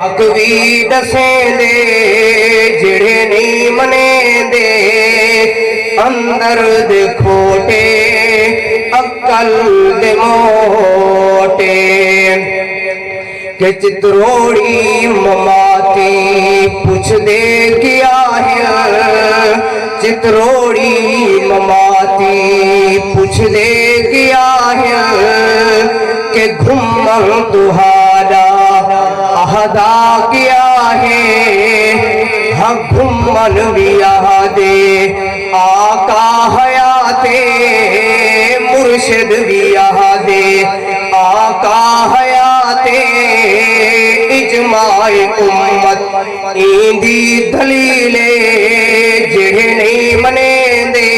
हक भी दसेंदे जिहड़े नहीं मनेंदे अंदर दे खोटे अक्ल दे मोटे के चित्रोड़ी ममाती पुछदे क्या है चित्रोड़ी ममाती पुछदे क्या है के घुमन तुहारा अहदा क्या है हाँ घुमन भी दे आका हयाते मुर्शिद भी दे आका हयाते इजमाए उम्मत इंदी दलीले जिहड़े नहीं मनेंदे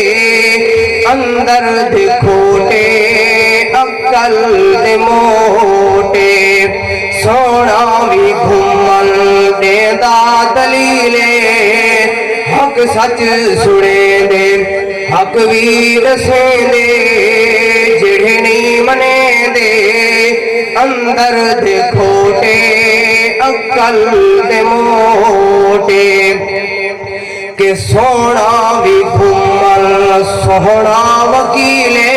अंदर दे खोटे अक्ल दे मोटे सोना भी घुमन देंदा दलीले हक सच सुने दे हक भी दसेंदे जिहड़े नहीं मनेंदे अंदर दे खोटे अक्ल दे मोटे के सोना भी घुमन सोहना वकीले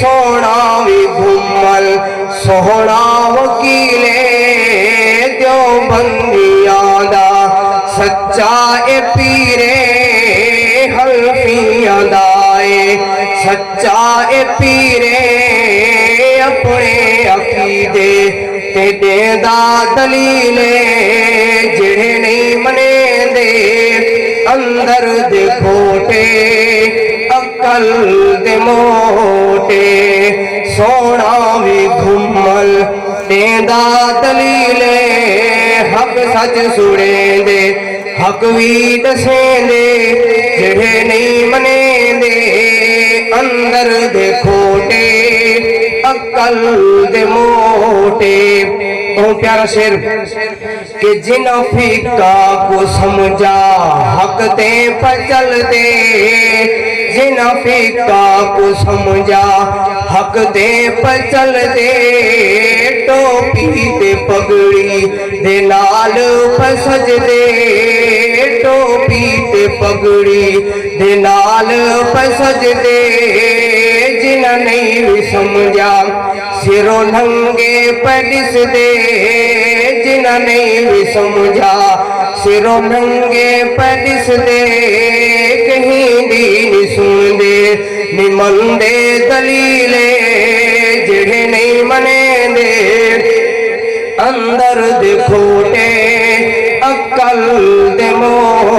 सोना भी घुमन सोहना वकीले देवबंदियां दा सच्चा ए पीरे हल्फियां दा सच्चा ए पीरे अपने अकीदे ते देंदा दलीले जिहड़े नहीं मनेंदे अंदर दे खोटे अक्ल दे मोटे सोना भी घुमल देंदा दलीले हक सच सुने दे हक भी दसेंदे जिहड़े नहीं मनेंदे अंदर दे खोटे अक्ल दे मोटे। ओ प्यारा शेर कि जिन फीका को समझा हक ते पर चल दे जिन फीका को समझा हक दे पर चल दे टोपी ते पगड़ी दे नाल पर सज दे टोपी ते पगड़ी दे नाल पर सज दे जिन्हें नहीं समझा सिरों नंगे पैडिस दे जिन्हें नहीं समझा सिरों नंगे पैडिस दे कहीं दीन सुन दे निमंदे दलीले जिहड़े नहीं मनेंदे अंदर दे खोटे अक्ल दे मोह